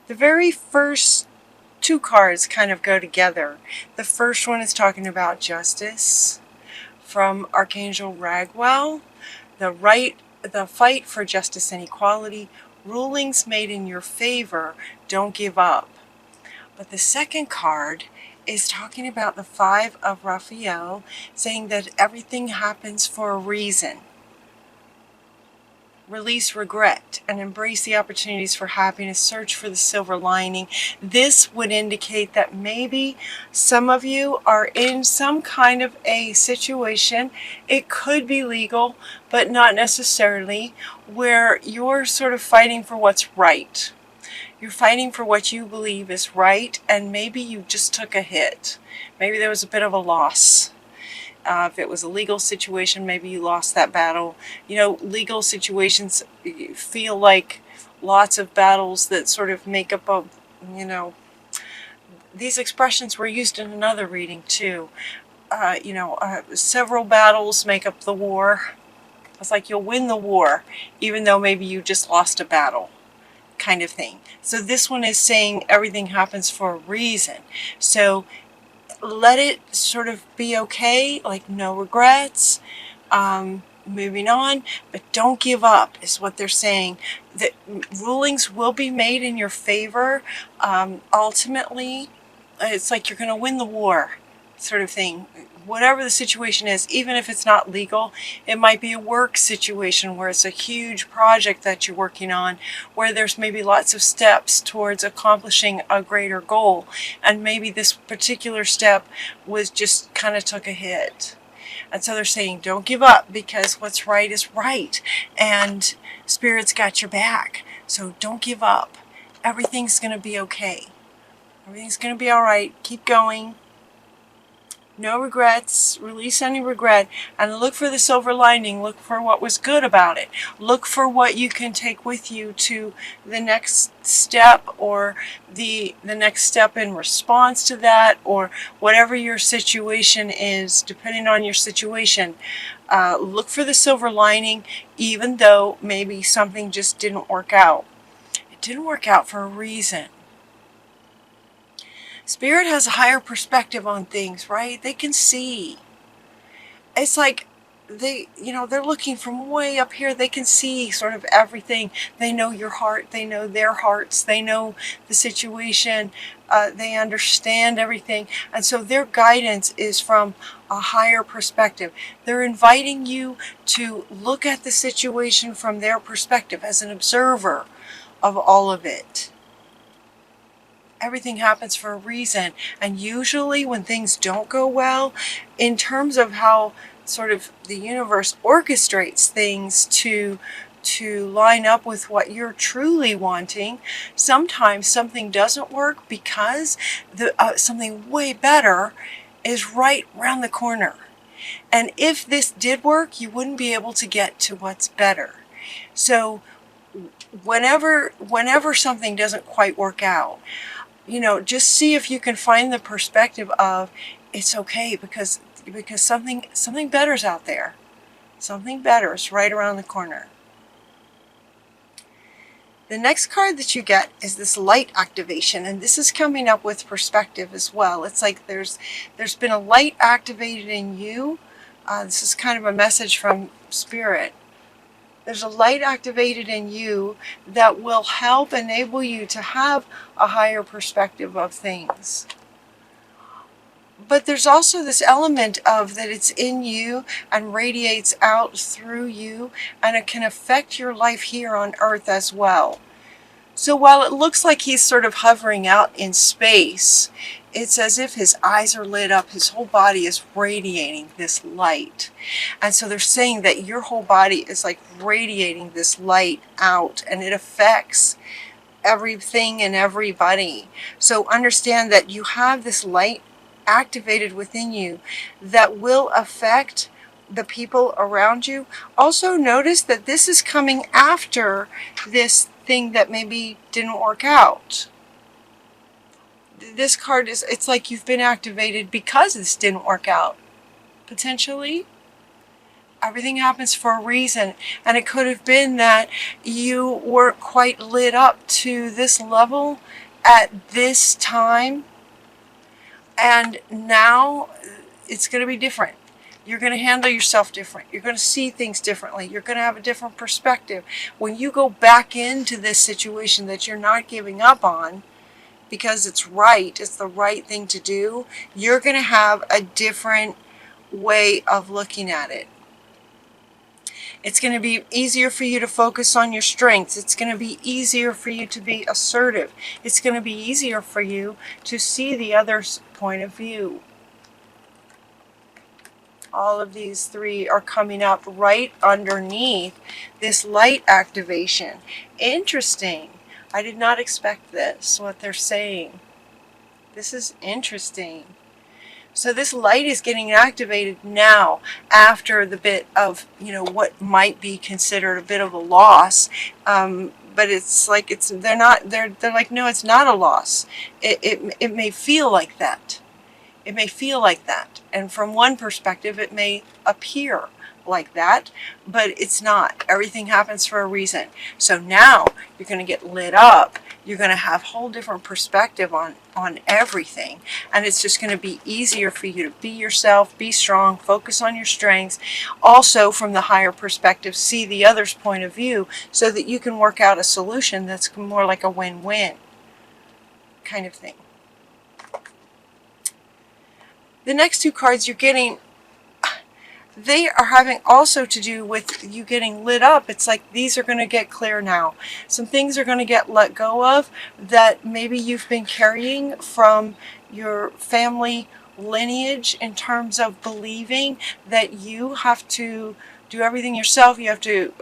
The very first two cards kind of go together. The first one is talking about justice from Archangel Ragwell, the fight for justice and equality, rulings made in your favor, don't give up. But the second card is talking about the Five of Raphael, saying that everything happens for a reason. Release regret and embrace the opportunities for happiness. Search for the silver lining. This would indicate that maybe some of you are in some kind of a situation, it could be legal, but not necessarily, where you're sort of fighting for what's right. You're fighting for what you believe is right, and maybe you just took a hit. Maybe there was a bit of a loss. If it was a legal situation, maybe you lost that battle. You know, legal situations feel like lots of battles that sort of make up a, you know, these expressions were used in another reading too. Several battles make up the war. It's like you'll win the war, even though maybe you just lost a battle, kind of thing. So this one is saying everything happens for a reason. So let it sort of be okay, like no regrets, moving on, but don't give up is what they're saying. That rulings will be made in your favor. Ultimately, it's like you're going to win the war, sort of thing. Whatever the situation is, even if it's not legal, it might be a work situation where it's a huge project that you're working on, where there's maybe lots of steps towards accomplishing a greater goal. And maybe this particular step was just kind of took a hit. And so they're saying, don't give up, because what's right is right. And Spirit's got your back. So don't give up. Everything's going to be okay. Everything's going to be all right. Keep going. No regrets, release any regret, and look for the silver lining. Look for what was good about it. Look for what you can take with you to the next step, or the next step in response to that, or whatever your situation is, depending on your situation. Look for the silver lining, even though maybe something just didn't work out. It didn't work out for a reason. Spirit has a higher perspective on things, right? They can see. It's like they're looking from way up here. They can see sort of everything. They know your heart. They know their hearts. They know the situation. They understand everything. And so their guidance is from a higher perspective. They're inviting you to look at the situation from their perspective as an observer of all of it. Everything happens for a reason, and usually when things don't go well, in terms of how sort of the universe orchestrates things to line up with what you're truly wanting, sometimes something doesn't work because something way better is right around the corner. And if this did work, you wouldn't be able to get to what's better. So whenever something doesn't quite work out, just see if you can find the perspective of it's okay, because something better's out there. Something better is right around the corner. The next card that you get is this light activation, and this is coming up with perspective as well. It's like there's been a light activated in you. This is kind of a message from Spirit. There's a light activated in you that will help enable you to have a higher perspective of things. But there's also this element of that it's in you and radiates out through you, and it can affect your life here on Earth as well. So while it looks like he's sort of hovering out in space, it's as if his eyes are lit up, his whole body is radiating this light. And so they're saying that your whole body is like radiating this light out, and it affects everything and everybody. So understand that you have this light activated within you that will affect the people around you. Also notice that this is coming after this thing that maybe didn't work out. This card it's like you've been activated because this didn't work out, potentially. Everything happens for a reason. And it could have been that you weren't quite lit up to this level at this time. And now it's going to be different. You're going to handle yourself different. You're going to see things differently. You're going to have a different perspective. When you go back into this situation that you're not giving up on, because it's right, it's the right thing to do, you're going to have a different way of looking at it. It's going to be easier for you to focus on your strengths. It's going to be easier for you to be assertive. It's going to be easier for you to see the other's point of view. All of these three are coming up right underneath this light activation. Interesting. I did not expect this, what they're saying. This is interesting. So this light is getting activated now after the bit of, what might be considered a bit of a loss. But it's like, they're like, no, it's not a loss. It may feel like that. It may feel like that. And from one perspective, it may appear like that, but it's not. Everything happens for a reason. So now you're going to get lit up. You're going to have a whole different perspective on everything. And it's just going to be easier for you to be yourself, be strong, focus on your strengths. Also, from the higher perspective, see the other's point of view so that you can work out a solution that's more like a win-win kind of thing. The next two cards you're getting, they are having also to do with you getting lit up. It's like these are going to get clear now. Some things are going to get let go of that maybe you've been carrying from your family lineage in terms of believing that you have to do everything yourself. You have to,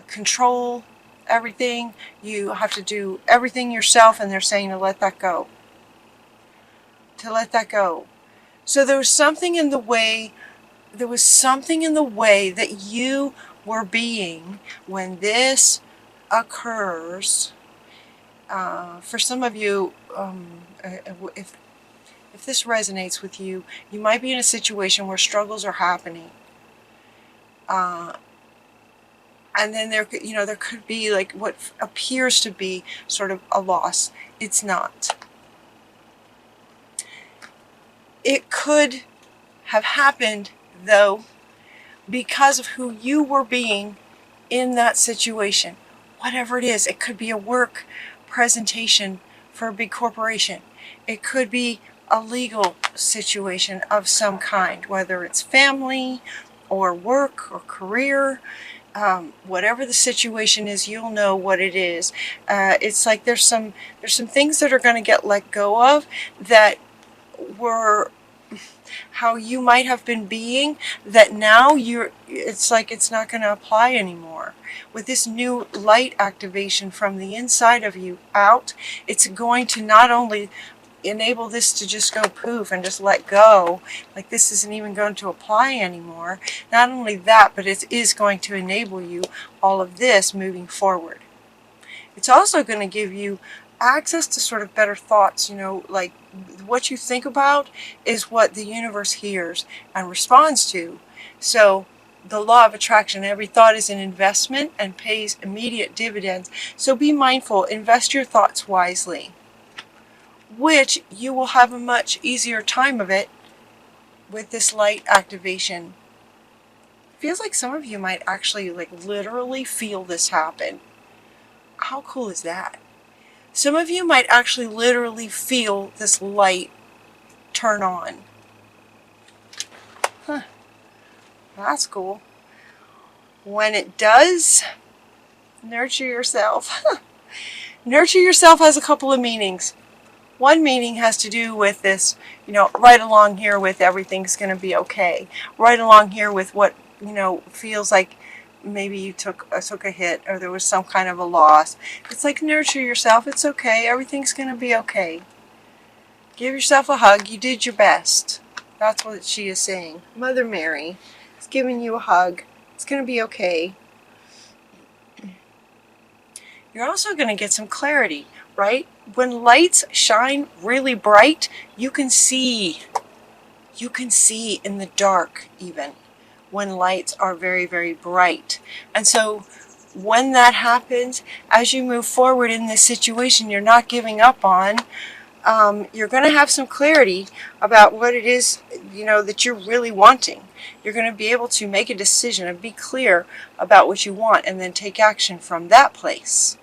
control everything. You have to do everything yourself, and they're saying to let that go. To let that go. So there was something in the way that you were being when this occurs. For some of you, if this resonates with you, you might be in a situation where struggles are happening. And then there could be like what appears to be sort of a loss. It's not. It could have happened, though, because of who you were being in that situation. Whatever it is, it could be a work presentation for a big corporation. It could be a legal situation of some kind, whether it's family or work or career. Whatever the situation is, you'll know what it is. It's like there's some things that are going to get let go of that were how you might have been being, that now it's like it's not going to apply anymore. With this new light activation from the inside of you out, it's going to not only enable this to just go poof and just let go, like this isn't even going to apply anymore. Not only that, but it is going to enable you all of this moving forward. It's also going to give you access to sort of better thoughts, like what you think about is what the universe hears and responds to. So the law of attraction, every thought is an investment and pays immediate dividends. So be mindful, invest your thoughts wisely, which you will have a much easier time of it with this light activation. It feels like some of you might actually literally feel this happen. How cool is that? Some of you might actually literally feel this light turn on. Huh. That's cool. When it does, nurture yourself. Nurture yourself has a couple of meanings. One meaning has to do with this, right along here with everything's going to be okay. Right along here with what, feels like maybe you took a hit or there was some kind of a loss. It's like nurture yourself. It's okay. Everything's going to be okay. Give yourself a hug. You did your best. That's what she is saying. Mother Mary is giving you a hug. It's going to be okay. You're also going to get some clarity, right? When lights shine really bright, you can see. You can see in the dark even. when lights are very, very bright. And so when that happens, as you move forward in this situation you're not giving up on, you're going to have some clarity about what it is, that you're really wanting. You're going to be able to make a decision and be clear about what you want, and then take action from that place.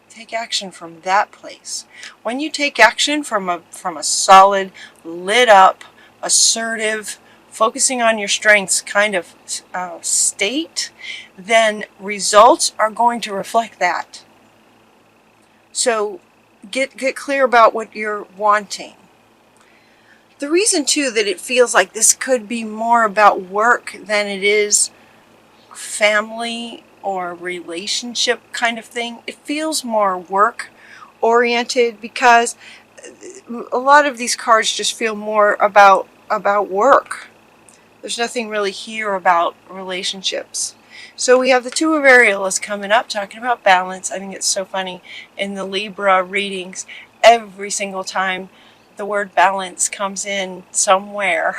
Take action from that place. When you take action from a solid, lit up, assertive, focusing on your strengths kind of state, then results are going to reflect that. So get clear about what you're wanting. The reason too that it feels like this could be more about work than it is family or relationship kind of thing. It feels more work oriented because a lot of these cards just feel more about work. There's nothing really here about relationships. So we have the Two of Aerials coming up, talking about balance. I think it's so funny in the Libra readings, every single time the word balance comes in somewhere.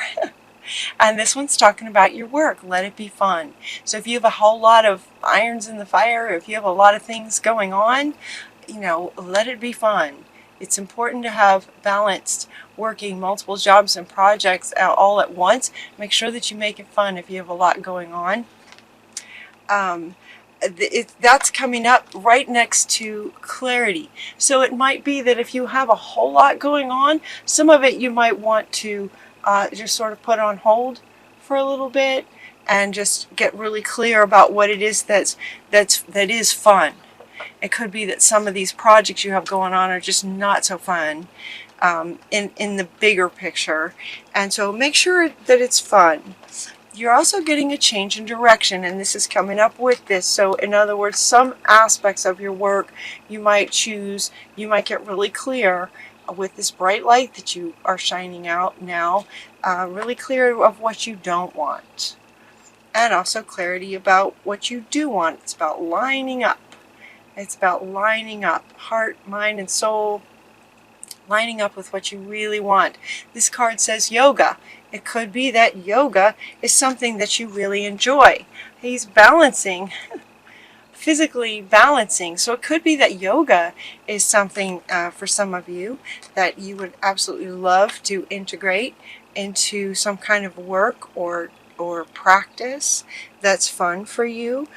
And this one's talking about your work. Let it be fun. So if you have a whole lot of irons in the fire, if you have a lot of things going on, let it be fun. It's important to have balanced working multiple jobs and projects all at once. Make sure that you make it fun if you have a lot going on. That's coming up right next to clarity. So it might be that if you have a whole lot going on, some of it you might want to just sort of put on hold for a little bit and just get really clear about what it is that is fun. It could be that some of these projects you have going on are just not so fun in the bigger picture, and so make sure that it's fun. You're also getting a change in direction, and this is coming up with this. So in other words, some aspects of your work you might get really clear with this bright light that you are shining out now, really clear of what you don't want, and also clarity about what you do want. It's about lining up. It's about lining up, heart, mind, and soul, lining up with what you really want. This card says yoga. It could be that yoga is something that you really enjoy. He's balancing, physically balancing. So it could be that yoga is something for some of you that you would absolutely love to integrate into some kind of work or practice that's fun for you.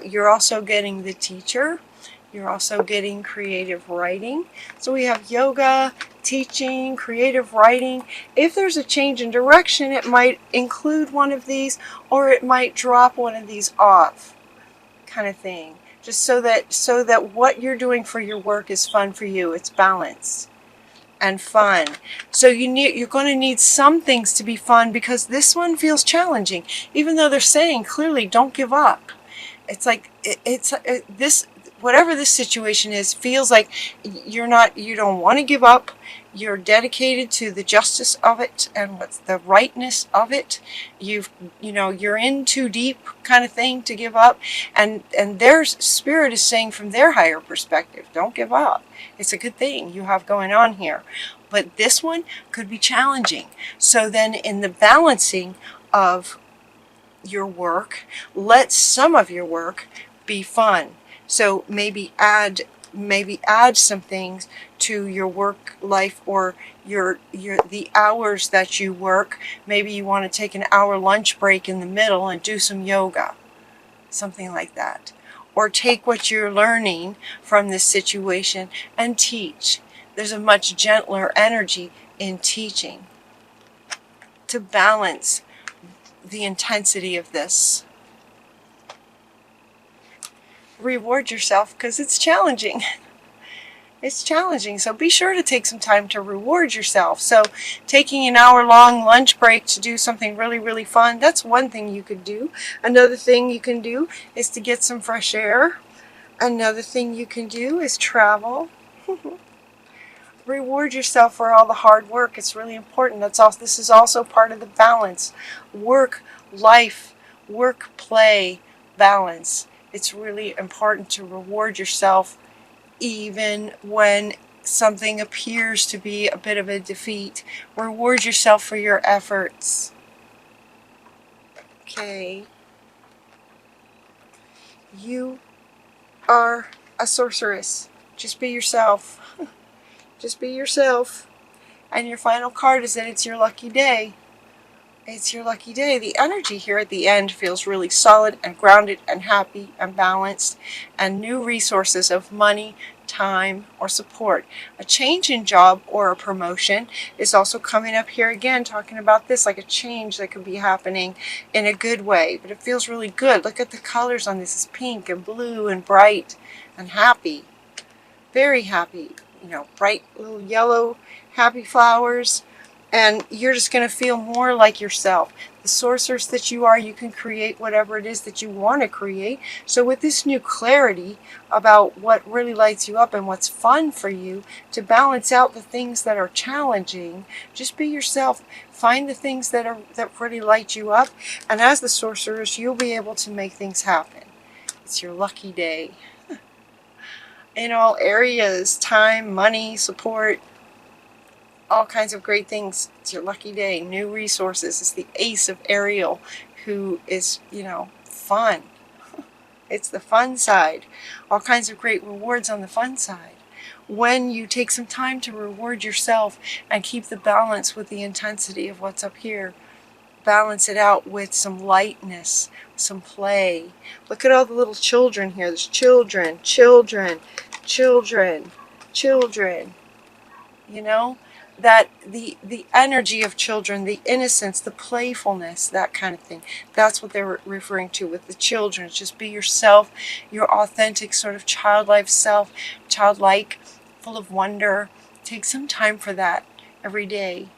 You're also getting the teacher. You're also getting creative writing. So we have yoga, teaching, creative writing. If there's a change in direction, it might include one of these, or it might drop one of these off, kind of thing. Just so that what you're doing for your work is fun for you. It's balanced and fun. So you're going to need some things to be fun, because this one feels challenging, even though they're saying clearly don't give up. It's like this. Whatever this situation is, feels like you don't want to give up. You're dedicated to the justice of it and what's the rightness of it. You're in too deep kind of thing to give up. And their spirit is saying from their higher perspective, don't give up. It's a good thing you have going on here. But this one could be challenging. So then in the balancing of your work, let some of your work be fun. So maybe add some things to your work life, or the hours that you work. Maybe you want to take an hour lunch break in the middle and do some yoga, something like that. Or take what you're learning from this situation and teach. There's a much gentler energy in teaching to balance the intensity of this. Reward yourself, because it's challenging. It's challenging, so be sure to take some time to reward yourself. So taking an hour-long lunch break to do something really, really fun, that's one thing you could do. Another thing you can do is to get some fresh air. Another thing you can do is travel. Reward yourself for all the hard work. It's really important. This is also part of the balance. Work, life, work, play, balance. It's really important to reward yourself even when something appears to be a bit of a defeat. Reward yourself for your efforts. okay. You are a sorceress. Just be yourself. Just be yourself. And your final card is that it's your lucky day. It's your lucky day. The energy here at the end feels really solid and grounded and happy and balanced, and new resources of money, time, or support. A change in job or a promotion is also coming up here again, talking about this, like a change that could be happening in a good way, but it feels really good. Look at the colors on this. It's pink and blue and bright and happy. Very happy. You know, bright little yellow happy flowers. And you're just going to feel more like yourself. The sorceress that you are, you can create whatever it is that you want to create. So with this new clarity about what really lights you up and what's fun for you, to balance out the things that are challenging, just be yourself. Find the things that really light you up. And as the sorceress, you'll be able to make things happen. It's your lucky day. In all areas, time, money, support, all kinds of great things. It's your lucky day. New resources. It's the ace of Ariel, who is, you know, fun. It's the fun side. All kinds of great rewards on the fun side. When you take some time to reward yourself and keep the balance with the intensity of what's up here, balance it out with some lightness, some play. Look at all the little children here. There's children, children, children, children. You know? That the energy of children, the innocence, the playfulness, that kind of thing. That's what they're referring to with the children. Just be yourself, your authentic sort of childlike self, childlike, full of wonder. Take some time for that every day.